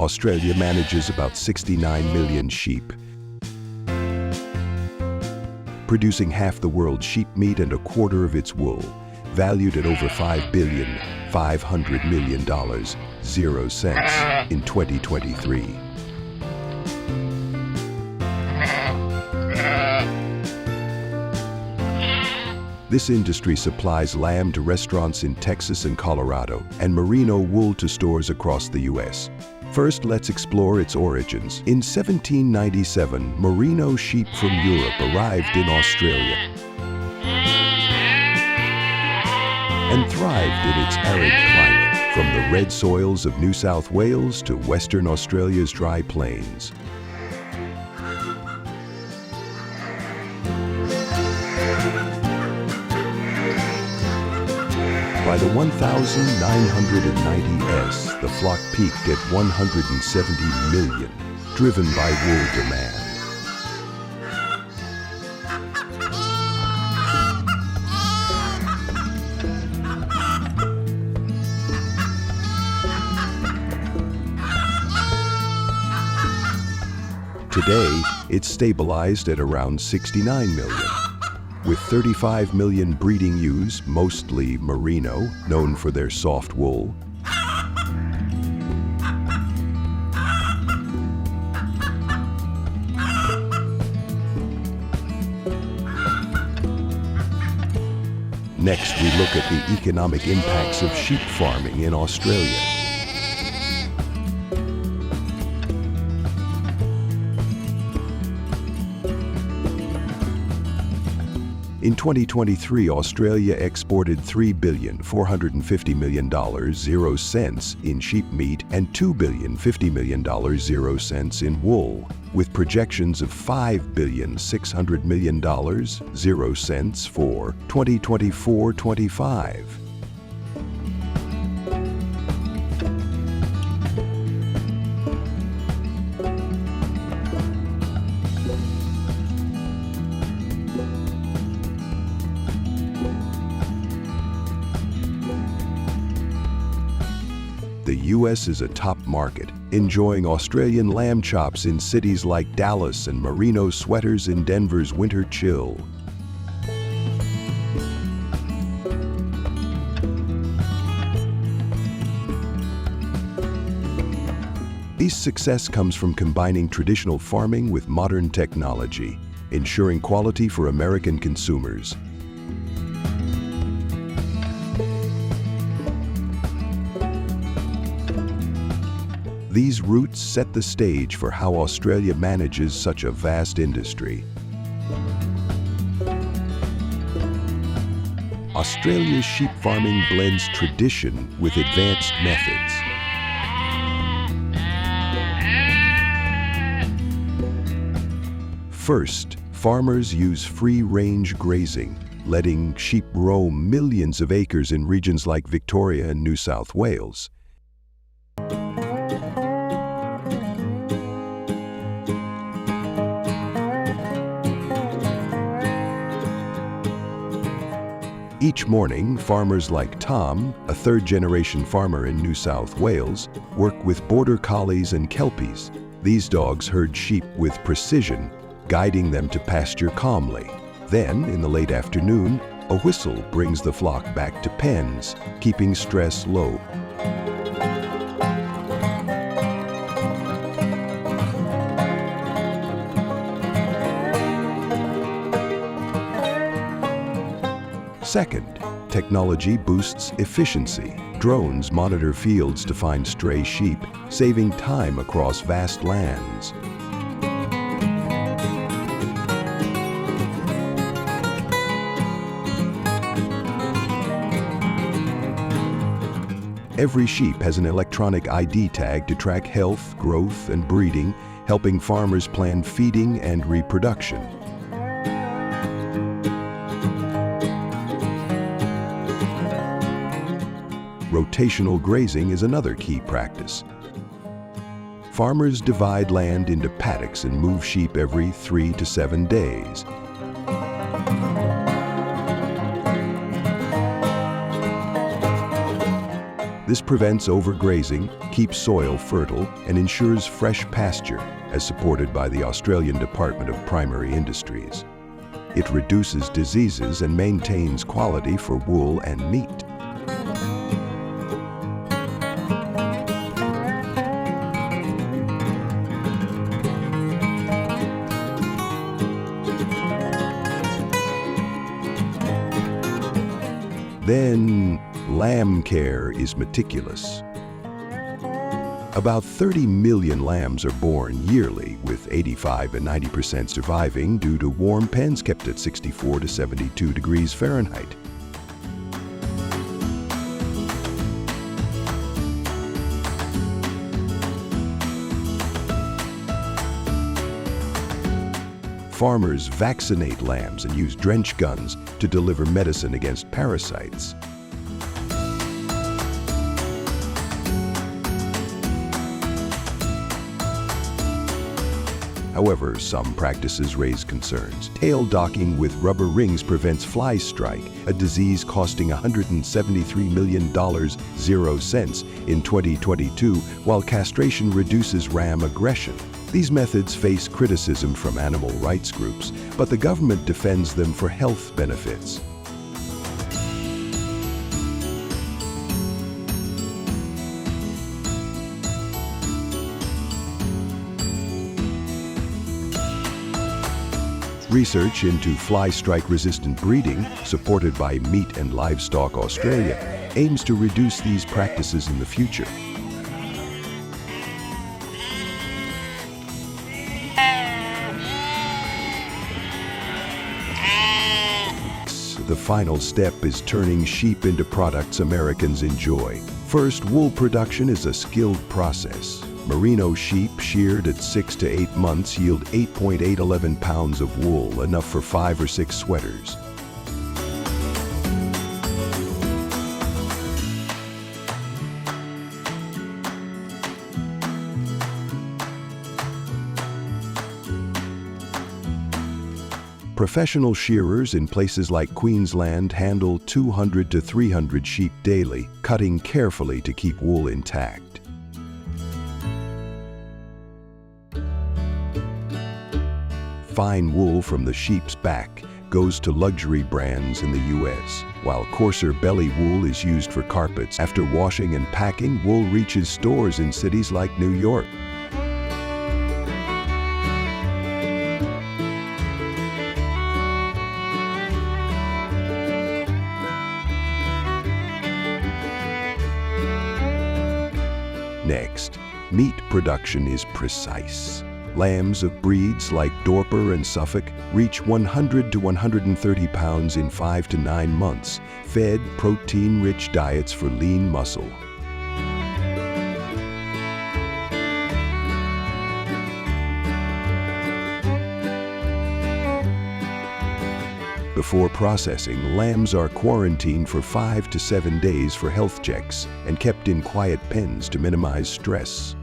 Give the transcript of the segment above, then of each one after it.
Australia manages about 69 million sheep, producing half the world's sheep meat and a quarter of its wool, valued at over $5.5 billion, 0 cents, in 2023. This industry supplies lamb to restaurants in Texas and Colorado, and merino wool to stores across the U.S. First, let's explore its origins. In 1797, merino sheep from Europe arrived in Australia and thrived in its arid climate, from the red soils of New South Wales to Western Australia's dry plains. By the 1990s, the flock peaked at 170 million, driven by wool demand. Today, it's stabilized at around 69 million. With 35 million breeding ewes, mostly merino, known for their soft wool. Next, we look at the economic impacts of sheep farming in Australia. In 2023, Australia exported $3.45 billion, 0 cents, in sheep meat and $2.05 billion, 0 cents, in wool, with projections of $5.6 billion, 0 cents, for 2024-25. The U.S. is a top market, enjoying Australian lamb chops in cities like Dallas and merino sweaters in Denver's winter chill. This success comes from combining traditional farming with modern technology, ensuring quality for American consumers. These roots set the stage for how Australia manages such a vast industry. Australia's sheep farming blends tradition with advanced methods. First, farmers use free-range grazing, letting sheep roam millions of acres in regions like Victoria and New South Wales. Each morning, farmers like Tom, a third-generation farmer in New South Wales, work with border collies and kelpies. These dogs herd sheep with precision, guiding them to pasture calmly. Then, in the late afternoon, a whistle brings the flock back to pens, keeping stress low. Second, technology boosts efficiency. Drones monitor fields to find stray sheep, saving time across vast lands. Every sheep has an electronic ID tag to track health, growth, and breeding, helping farmers plan feeding and reproduction. Rotational grazing is another key practice. Farmers divide land into paddocks and move sheep every 3 to 7 days. This prevents overgrazing, keeps soil fertile, and ensures fresh pasture, as supported by the Australian Department of Primary Industries. It reduces diseases and maintains quality for wool and meat. Then, lamb care is meticulous. About 30 million lambs are born yearly, with 85 and 90% surviving due to warm pens kept at 64 to 72 degrees Fahrenheit. Farmers vaccinate lambs and use drench guns to deliver medicine against parasites. However, some practices raise concerns. Tail docking with rubber rings prevents fly strike, a disease costing $173 million, 0 cents, in 2022, while castration reduces ram aggression. These methods face criticism from animal rights groups, but the government defends them for health benefits. Research into fly strike-resistant breeding, supported by Meat and Livestock Australia, aims to reduce these practices in the future. The final step is turning sheep into products Americans enjoy. First, wool production is a skilled process. Merino sheep sheared at 6 to 8 months yield 8.811 pounds of wool, enough for 5 or 6 sweaters. Professional shearers in places like Queensland handle 200 to 300 sheep daily, cutting carefully to keep wool intact. Fine wool from the sheep's back goes to luxury brands in the U.S., while coarser belly wool is used for carpets. After washing and packing, wool reaches stores in cities like New York. Next, meat production is precise. Lambs of breeds like Dorper and Suffolk reach 100 to 130 pounds in 5 to 9 months, fed protein-rich diets for lean muscle. Before processing, lambs are quarantined for 5 to 7 days for health checks and kept in quiet pens to minimize stress.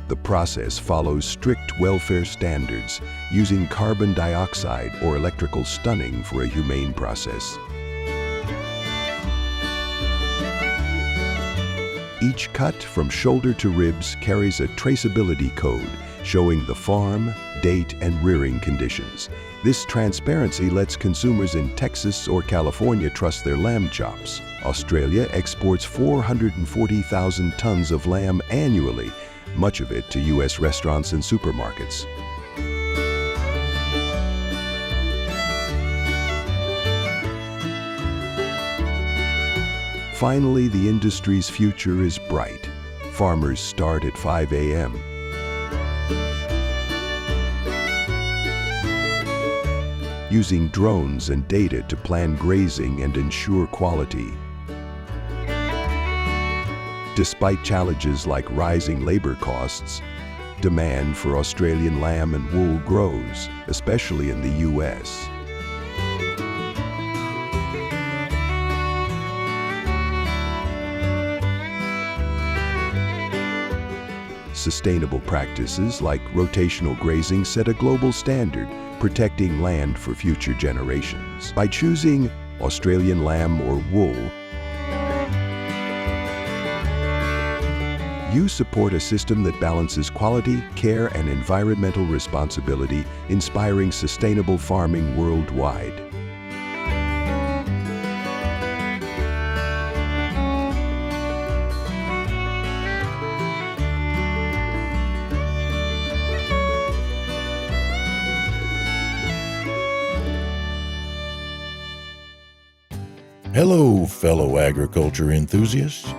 The process follows strict welfare standards, using carbon dioxide or electrical stunning for a humane process. Each cut from shoulder to ribs carries a traceability code showing the farm, date, and rearing conditions. This transparency lets consumers in Texas or California trust their lamb chops. Australia exports 440,000 tons of lamb annually, much of it to U.S. restaurants and supermarkets. Finally, the industry's future is bright. Farmers start at 5 a.m. using drones and data to plan grazing and ensure quality. Despite challenges like rising labor costs, demand for Australian lamb and wool grows, especially in the U.S. Sustainable practices like rotational grazing set a global standard, protecting land for future generations. By choosing Australian lamb or wool, You support a system that balances quality, care, and environmental responsibility, inspiring sustainable farming worldwide. Hello, fellow agriculture enthusiasts.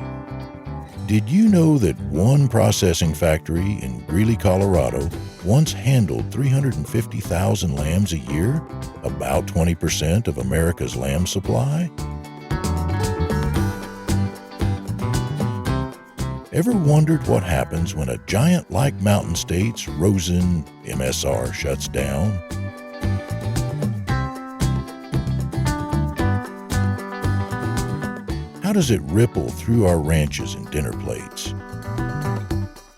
Did you know that one processing factory in Greeley, Colorado, once handled 350,000 lambs a year, about 20% of America's lamb supply? Ever wondered what happens when a giant like Mountain States' Rosen MSR shuts down? How does it ripple through our ranches and dinner plates?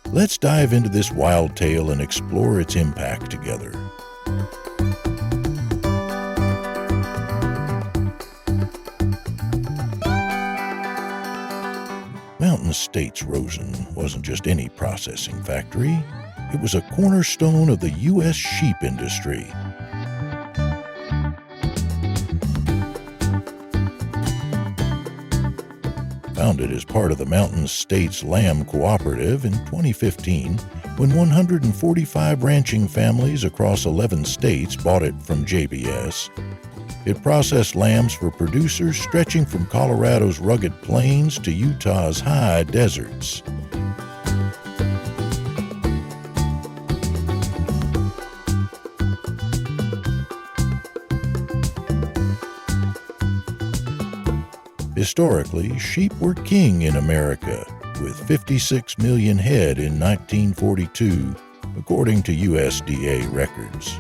Let's dive into this wild tale and explore its impact together. Mountain States Rosen wasn't just any processing factory. It was a cornerstone of the U.S. sheep industry. Founded as part of the Mountain States Lamb Cooperative in 2015, when 145 ranching families across 11 states bought it from JBS, it processed lambs for producers stretching from Colorado's rugged plains to Utah's high deserts. Historically, sheep were king in America, with 56 million head in 1942, according to USDA records.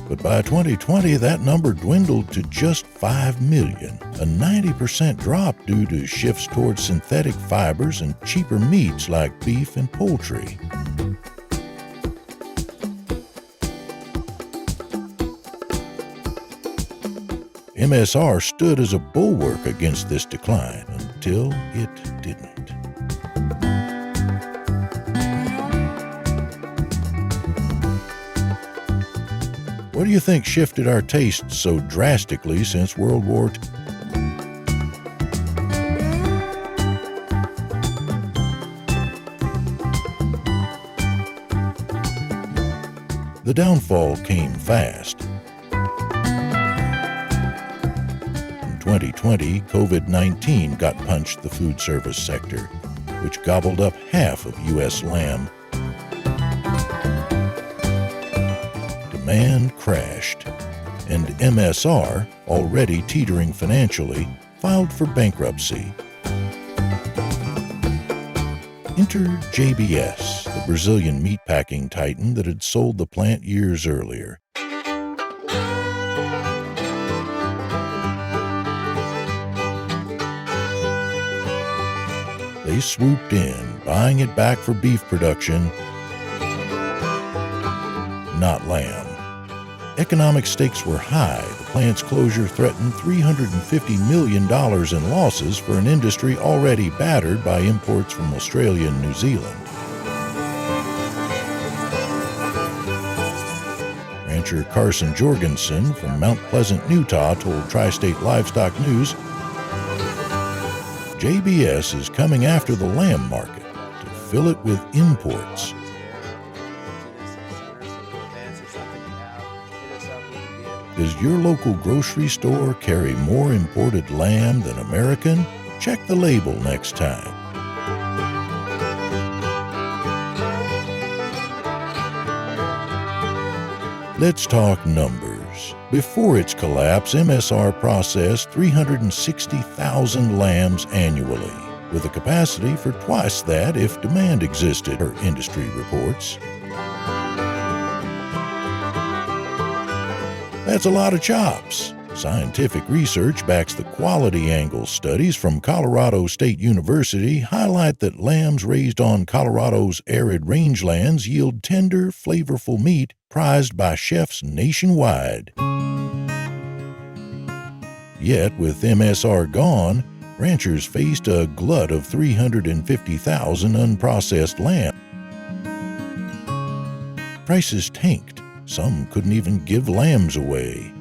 But by 2020, that number dwindled to just 5 million, a 90% drop due to shifts towards synthetic fibers and cheaper meats like beef and poultry. MSR stood as a bulwark against this decline until it didn't. What do you think shifted our tastes so drastically since World War II? The downfall came fast. 2020, COVID-19 got punched the food service sector, which gobbled up half of U.S. lamb. Demand crashed, and MSR, already teetering financially, filed for bankruptcy. Enter JBS, the Brazilian meatpacking titan that had sold the plant years earlier. They swooped in, buying it back for beef production, not lamb. Economic stakes were high. The plant's closure threatened $350 million in losses for an industry already battered by imports from Australia and New Zealand. Rancher Carson Jorgensen from Mount Pleasant, Utah, told Tri-State Livestock News, JBS is coming after the lamb market to fill it with imports. Does your local grocery store carry more imported lamb than American? Check the label next time. Let's talk numbers. Before its collapse, MSR processed 360,000 lambs annually, with a capacity for twice that if demand existed, per industry reports. That's a lot of chops. Scientific research backs the quality angle. Studies from Colorado State University highlight that lambs raised on Colorado's arid rangelands yield tender, flavorful meat prized by chefs nationwide. Yet, with MSR gone, ranchers faced a glut of 350,000 unprocessed lamb. Prices tanked. Some couldn't even give lambs away.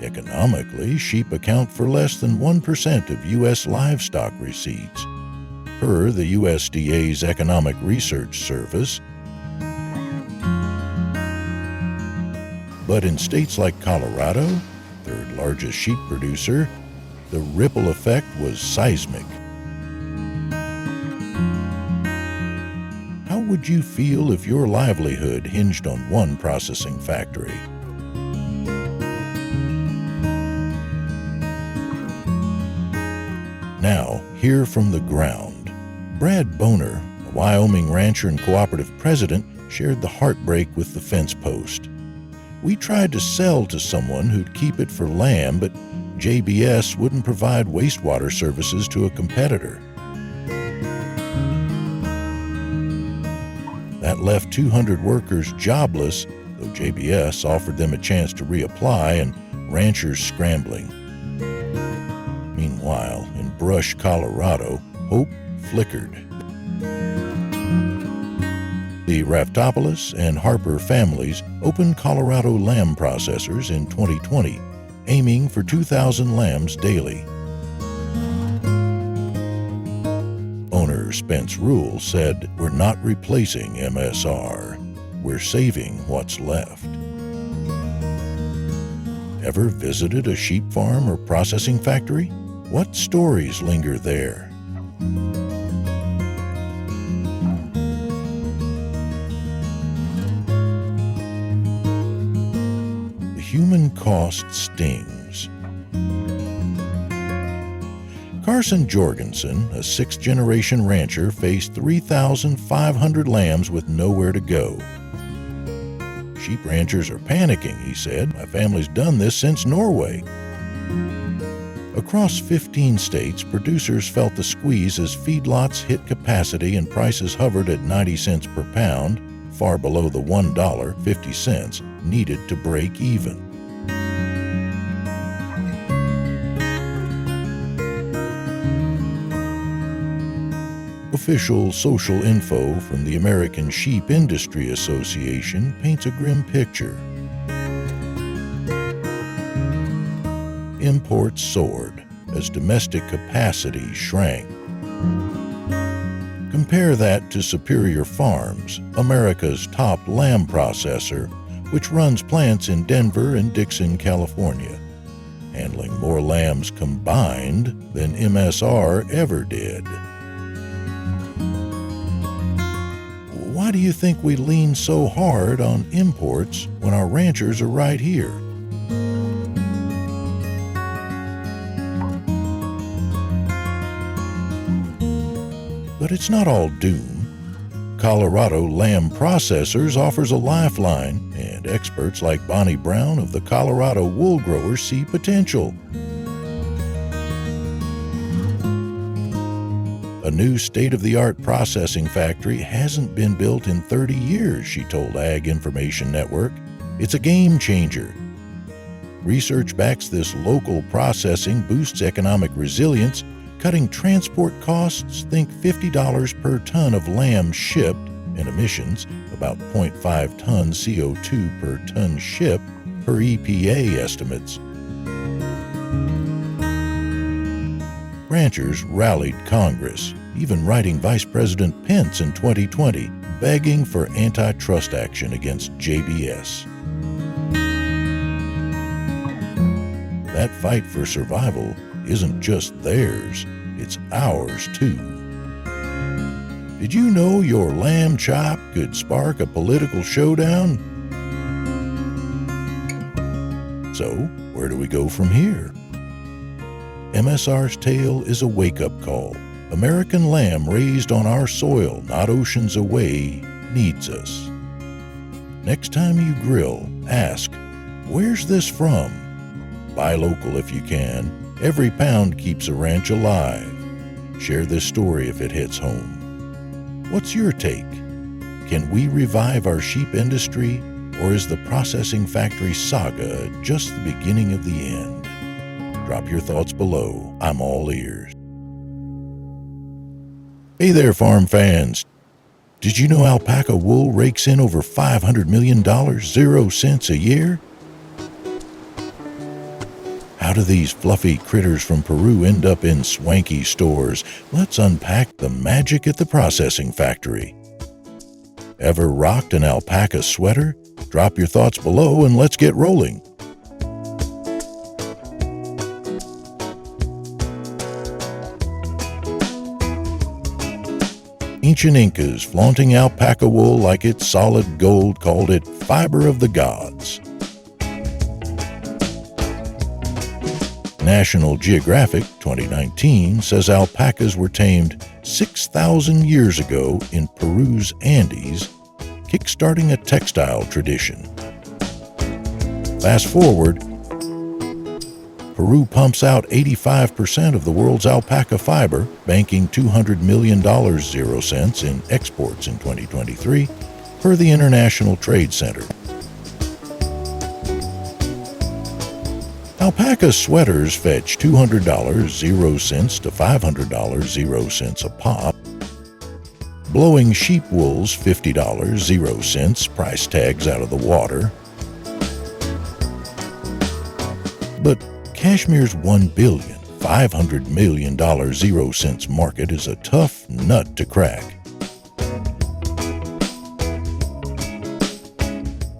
Economically, sheep account for less than 1% of U.S. livestock receipts, per the USDA's Economic Research Service. But in states like Colorado, third largest sheep producer, the ripple effect was seismic. How would you feel if your livelihood hinged on one processing factory? Now, hear from the ground. Brad Boner, a Wyoming rancher and cooperative president, shared the heartbreak with the fence post. We tried to sell to someone who'd keep it for lamb, but JBS wouldn't provide wastewater services to a competitor. That left 200 workers jobless, though JBS offered them a chance to reapply and ranchers scrambling. Meanwhile, in Brush, Colorado, hope flickered. The Raftopoulos and Harper families opened Colorado lamb processors in 2020, aiming for 2,000 lambs daily. Owner Spence Rule said, "We're not replacing MSR. We're saving what's left." Ever visited a sheep farm or processing factory? What stories linger there? The human cost stings. Carson Jorgensen, a sixth-generation rancher, faced 3,500 lambs with nowhere to go. "Sheep ranchers are panicking," he said. "My family's done this since Norway." Across 15 states, producers felt the squeeze as feedlots hit capacity and prices hovered at 90 cents per pound, far below the $1.50 needed to break even. Official social info from the American Sheep Industry Association paints a grim picture. Imports soared as domestic capacity shrank. Compare that to Superior Farms, America's top lamb processor, which runs plants in Denver and Dixon, California, handling more lambs combined than MSR ever did. Why do you think we lean so hard on imports when our ranchers are right here? But it's not all doom. Colorado Lamb Processors offers a lifeline, and experts like Bonnie Brown of the Colorado Wool Growers see potential. A new state-of-the-art processing factory hasn't been built in 30 years, she told Ag Information Network. It's a game changer. Research backs this local processing boosts economic resilience, cutting transport costs, think $50 per ton of lamb shipped, and emissions, about 0.5 tons CO2 per ton shipped, per EPA estimates. Ranchers rallied Congress, even writing Vice President Pence in 2020, begging for antitrust action against JBS. That fight for survival isn't just theirs, it's ours too. Did you know your lamb chop could spark a political showdown? So, where do we go from here? MSR's tale is a wake-up call. American lamb raised on our soil, not oceans away, needs us. Next time you grill, ask, "Where's this from?" Buy local if you can. Every pound keeps a ranch alive. Share this story if it hits home. What's your take? Can we revive our sheep industry, or is the processing factory saga just the beginning of the end? Drop your thoughts below. I'm all ears. Hey there, farm fans. Did you know alpaca wool rakes in over $500 million, 0 cents a year? How do these fluffy critters from Peru end up in swanky stores? Let's unpack the magic at the processing factory. Ever rocked an alpaca sweater? Drop your thoughts below and let's get rolling. Ancient Incas, flaunting alpaca wool like it's solid gold, called it fiber of the gods. National Geographic 2019 says alpacas were tamed 6,000 years ago in Peru's Andes, kickstarting a textile tradition. Fast forward, Peru pumps out 85% of the world's alpaca fiber, banking $200 million 0 cents in exports in 2023, per the International Trade Center. Alpaca sweaters fetch $200 0 cents to $500 0 cents a pop. Blowing sheep wool's $50 0 cents, price tags out of the water. But Cashmere's $1 billion, $500 million 0 cents market is a tough nut to crack.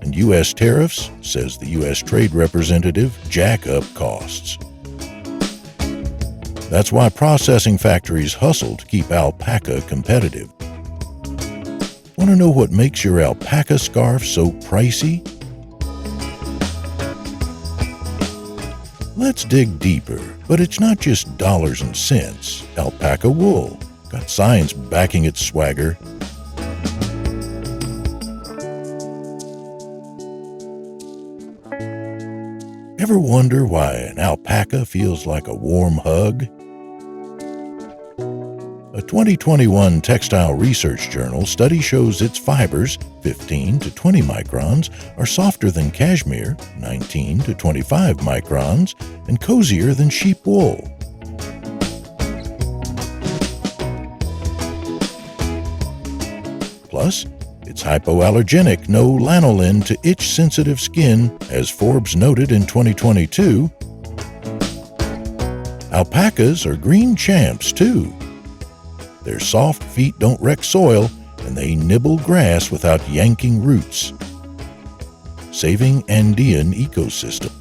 And U.S. tariffs, says the U.S. Trade Representative, jack up costs. That's why processing factories hustle to keep alpaca competitive. Want to know what makes your alpaca scarf so pricey? Let's dig deeper, but it's not just dollars and cents. Alpaca wool got science backing its swagger. Ever wonder why an alpaca feels like a warm hug? A 2021 Textile Research Journal study shows its fibers, 15 to 20 microns, are softer than cashmere, 19 to 25 microns, and cozier than sheep wool. Plus, it's hypoallergenic, no lanolin to itch-sensitive skin, as Forbes noted in 2022. Alpacas are green champs, too. Their soft feet don't wreck soil, and they nibble grass without yanking roots, saving Andean ecosystem.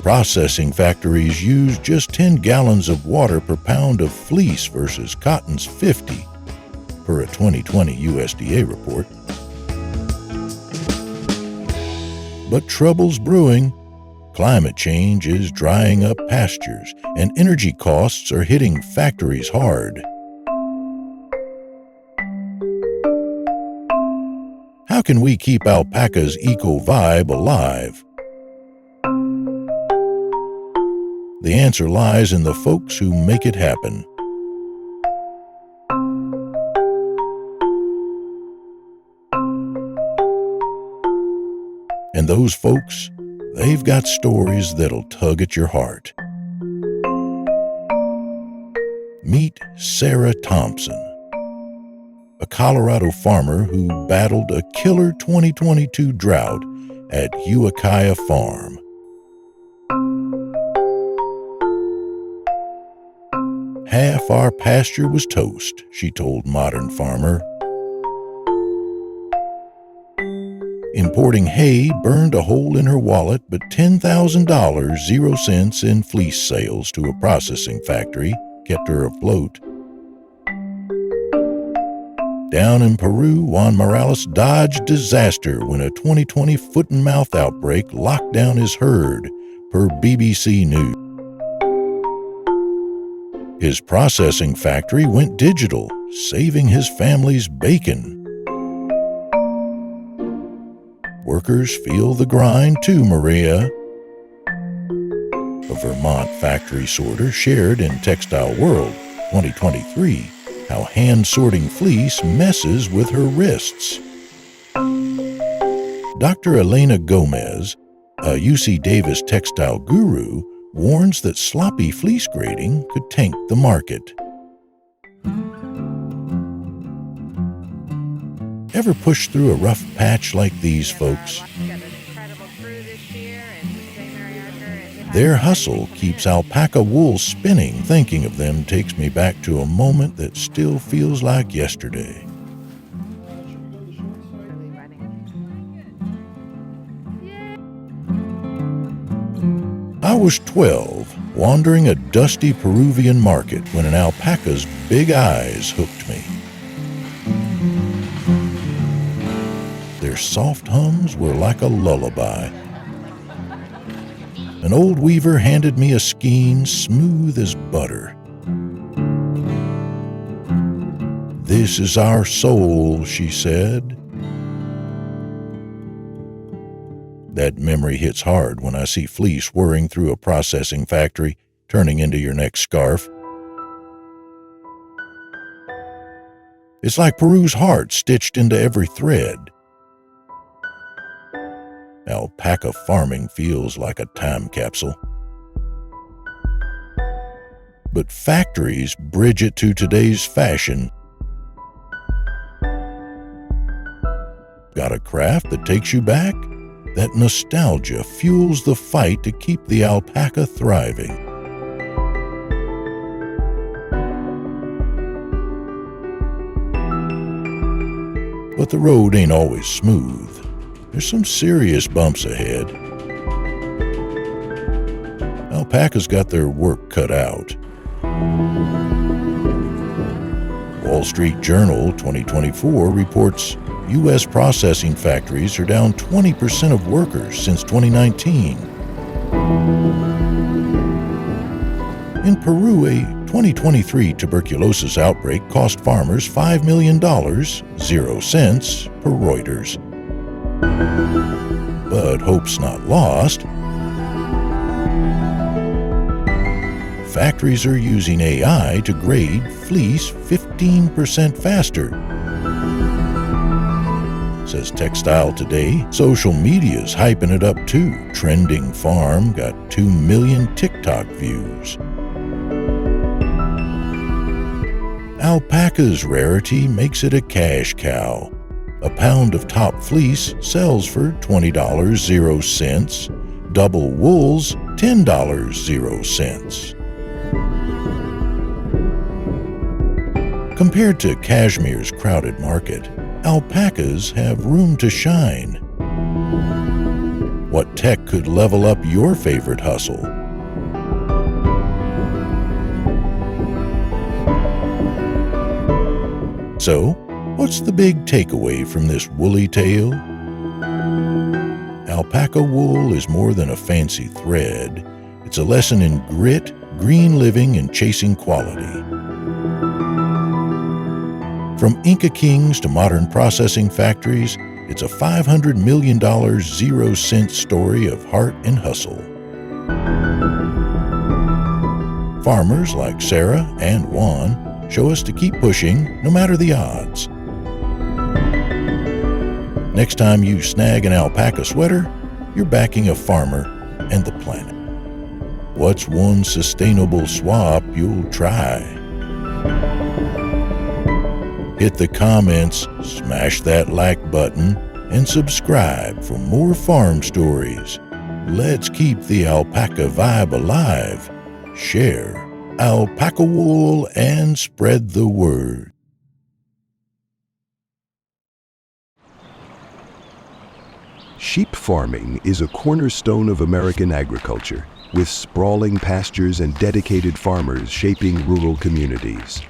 Processing factories use just 10 gallons of water per pound of fleece versus cotton's 50, per a 2020 USDA report. But trouble's brewing. Climate change is drying up pastures, and energy costs are hitting factories hard. How can we keep alpaca's eco-vibe alive? The answer lies in the folks who make it happen. And those folks, they've got stories that'll tug at your heart. Meet Sarah Thompson, a Colorado farmer who battled a killer 2022 drought at Ukiah Farm. Half our pasture was toast, she told Modern Farmer. Importing hay burned a hole in her wallet, but $10,000 0 cents in fleece sales to a processing factory kept her afloat. Down in Peru, Juan Morales dodged disaster when a 2020 foot-and-mouth outbreak locked down his herd, per BBC News. His processing factory went digital, saving his family's bacon. Workers feel the grind too, Maria. A Vermont factory sorter shared in Textile World 2023 how hand-sorting fleece messes with her wrists. Dr. Elena Gomez, A UC Davis textile guru warns that sloppy fleece grading could tank the market. Ever push through a rough patch like these folks? Their hustle keeps alpaca wool spinning. Thinking of them takes me back to a moment that still feels like yesterday. I was 12, wandering a dusty Peruvian market when an alpaca's big eyes hooked me. Their soft hums were like a lullaby. An old weaver handed me a skein smooth as butter. "This is our soul," she said. That memory hits hard when I see fleece whirring through a processing factory, turning into your next scarf. It's like Peru's heart stitched into every thread. Alpaca farming feels like a time capsule. But factories bridge it to today's fashion. Got a craft that takes you back? That nostalgia fuels the fight to keep the alpaca thriving. But the road ain't always smooth. There's some serious bumps ahead. Alpacas got their work cut out. Wall Street Journal 2024 reports U.S. processing factories are down 20% of workers since 2019. In Peru, a 2023 tuberculosis outbreak cost farmers $5 million, 0 cents, per Reuters. But hope's not lost. Factories are using AI to grade fleece 15% faster. Says Textile Today. Social media's hyping it up too. Trendingfarm got 2 million TikTok views. Alpaca's rarity makes it a cash cow. A pound of top fleece sells for $20, 0 cents. Double wool's $10, 0 cents. Compared to cashmere's crowded market, alpacas have room to shine. What tech could level up your favorite hustle? So, what's the big takeaway from this woolly tale? Alpaca wool is more than a fancy thread. It's a lesson in grit, green living, and chasing quality. From Inca kings to modern processing factories, it's a $500 million 0 cent story of heart and hustle. Farmers like Sarah and Juan show us to keep pushing no matter the odds. Next time you snag an alpaca sweater, you're backing a farmer and the planet. What's one sustainable swap you'll try? Hit the comments, smash that like button, and subscribe for more farm stories. Let's keep the alpaca vibe alive. Share alpaca wool and spread the word. Sheep farming is a cornerstone of American agriculture, with sprawling pastures and dedicated farmers shaping rural communities.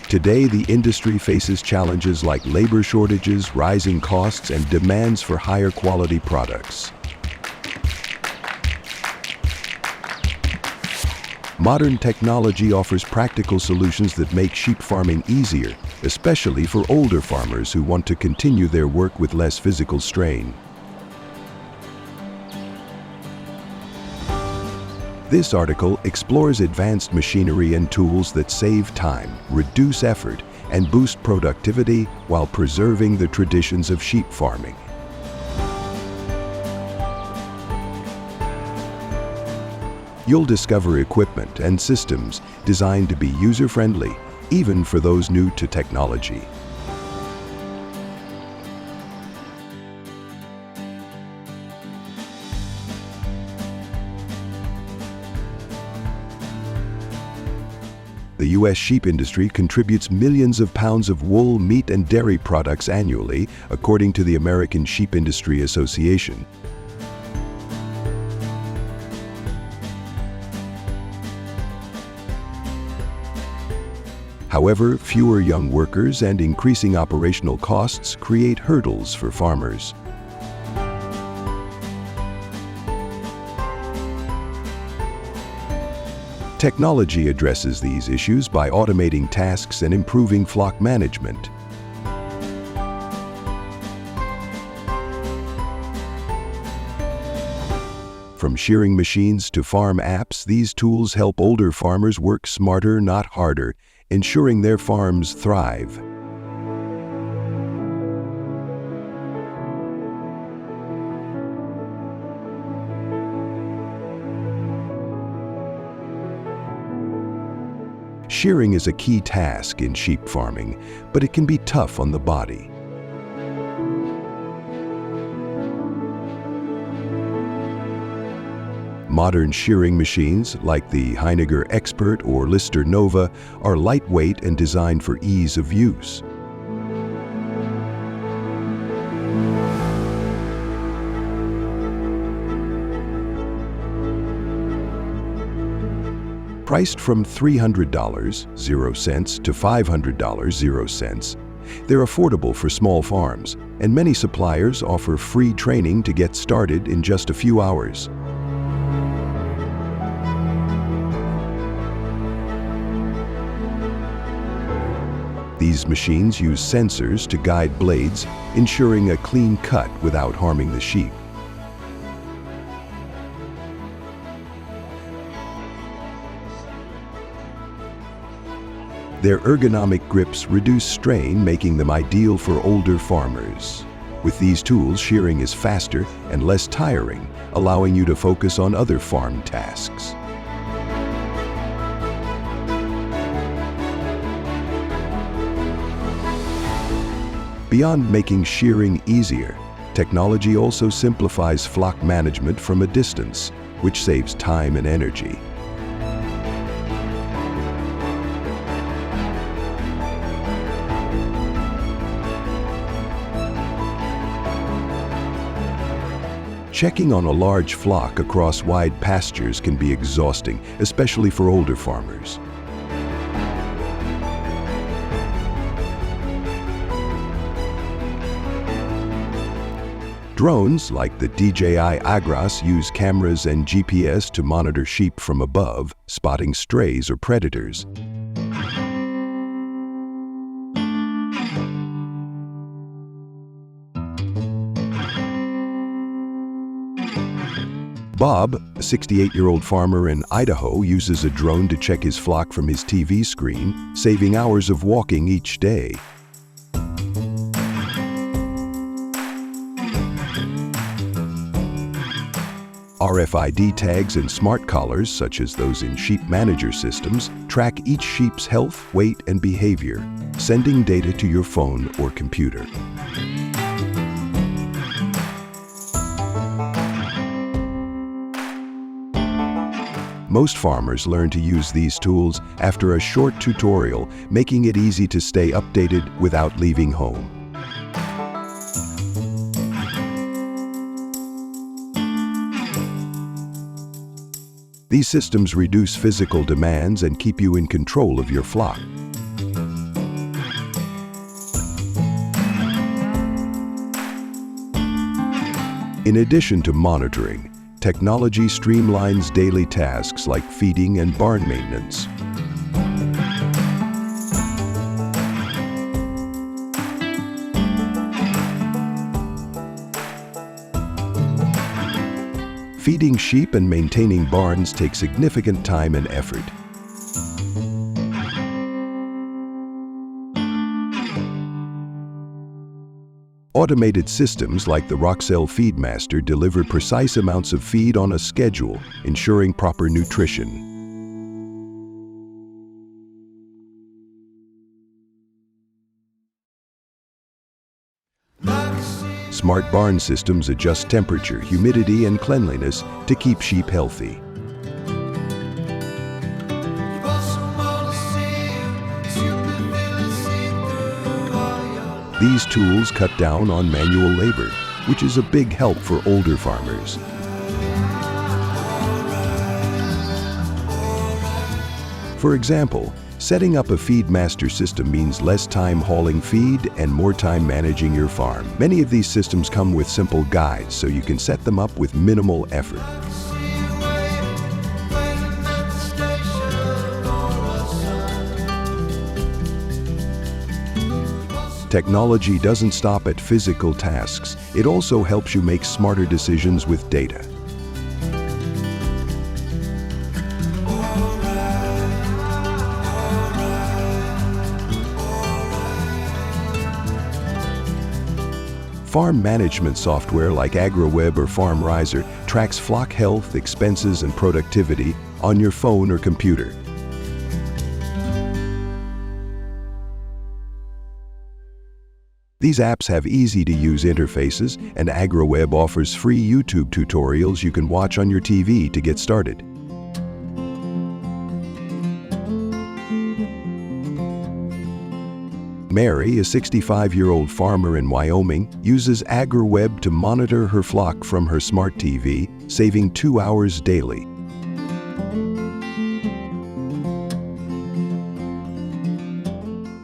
Today, the industry faces challenges like labor shortages, rising costs, and demands for higher quality products. Modern technology offers practical solutions that make sheep farming easier, especially for older farmers who want to continue their work with less physical strain. This article explores advanced machinery and tools that save time, reduce effort, and boost productivity while preserving the traditions of sheep farming. You'll discover equipment and systems designed to be user-friendly, even for those new to technology. The U.S. sheep industry contributes millions of pounds of wool, meat, and dairy products annually, according to the American Sheep Industry Association. However, fewer young workers and increasing operational costs create hurdles for farmers. Technology addresses these issues by automating tasks and improving flock management. From shearing machines to farm apps, these tools help older farmers work smarter, not harder, ensuring their farms thrive. Shearing is a key task in sheep farming, but it can be tough on the body. Modern shearing machines, like the Heiniger Expert or Lister Nova, are lightweight and designed for ease of use. Priced from $300, 0 cents, to $500, 0 cents, they're affordable for small farms, and many suppliers offer free training to get started in just a few hours. These machines use sensors to guide blades, ensuring a clean cut without harming the sheep. Their ergonomic grips reduce strain, making them ideal for older farmers. With these tools, shearing is faster and less tiring, allowing you to focus on other farm tasks. Beyond making shearing easier, technology also simplifies flock management from a distance, which saves time and energy. Checking on a large flock across wide pastures can be exhausting, especially for older farmers. Drones, like the DJI Agras, use cameras and GPS to monitor sheep from above, spotting strays or predators. Bob, a 68-year-old farmer in Idaho, uses a drone to check his flock from his TV screen, saving hours of walking each day. RFID tags and smart collars, such as those in sheep manager systems, track each sheep's health, weight, and behavior, sending data to your phone or computer. Most farmers learn to use these tools after a short tutorial, making it easy to stay updated without leaving home. These systems reduce physical demands and keep you in control of your flock. In addition to monitoring, technology streamlines daily tasks like feeding and barn maintenance. Feeding sheep and maintaining barns take significant time and effort. Automated systems like the Roxel Feedmaster deliver precise amounts of feed on a schedule, ensuring proper nutrition. Smart barn systems adjust temperature, humidity, and cleanliness to keep sheep healthy. These tools cut down on manual labor, which is a big help for older farmers. For example, setting up a Feedmaster system means less time hauling feed and more time managing your farm. Many of these systems come with simple guides, so you can set them up with minimal effort. Technology doesn't stop at physical tasks. It also helps you make smarter decisions with data. Farm management software like AgroWeb or FarmRiser tracks flock health, expenses, and productivity on your phone or computer. These apps have easy-to-use interfaces, and AgroWeb offers free YouTube tutorials you can watch on your TV to get started. Mary, a 65-year-old farmer in Wyoming, uses AgroWeb to monitor her flock from her smart TV, saving 2 hours daily.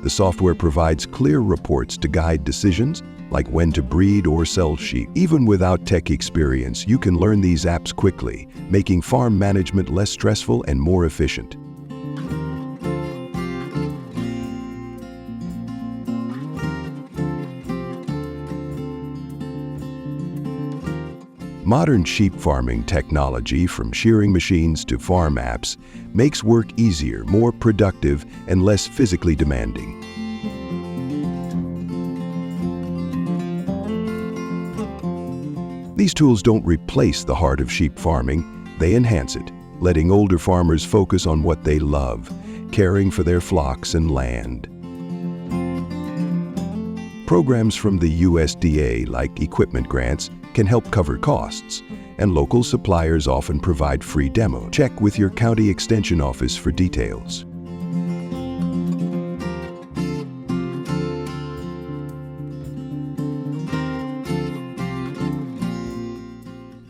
The software provides clear reports to guide decisions, like when to breed or sell sheep. Even without tech experience, you can learn these apps quickly, making farm management less stressful and more efficient. Modern sheep farming technology, from shearing machines to farm apps, makes work easier, more productive, and less physically demanding. These tools don't replace the heart of sheep farming, they enhance it, letting older farmers focus on what they love, caring for their flocks and land. Programs from the USDA, like equipment grants, can help cover costs, and local suppliers often provide free demos. Check with your county extension office for details.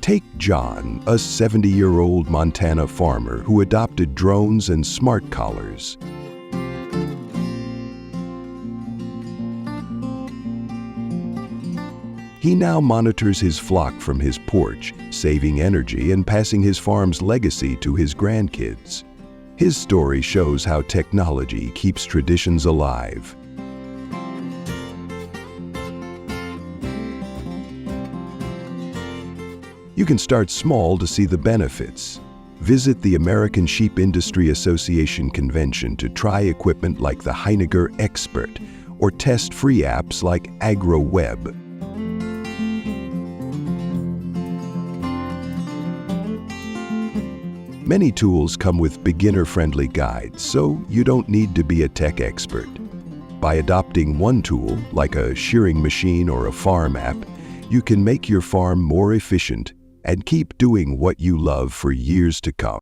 Take John, a 70-year-old Montana farmer who adopted drones and smart collars. He now monitors his flock from his porch, saving energy and passing his farm's legacy to his grandkids. His story shows how technology keeps traditions alive. You can start small to see the benefits. Visit the American Sheep Industry Association convention to try equipment like the Heiniger Expert, or test free apps like AgroWeb. Many tools come with beginner-friendly guides, so you don't need to be a tech expert. By adopting one tool, like a shearing machine or a farm app, you can make your farm more efficient and keep doing what you love for years to come.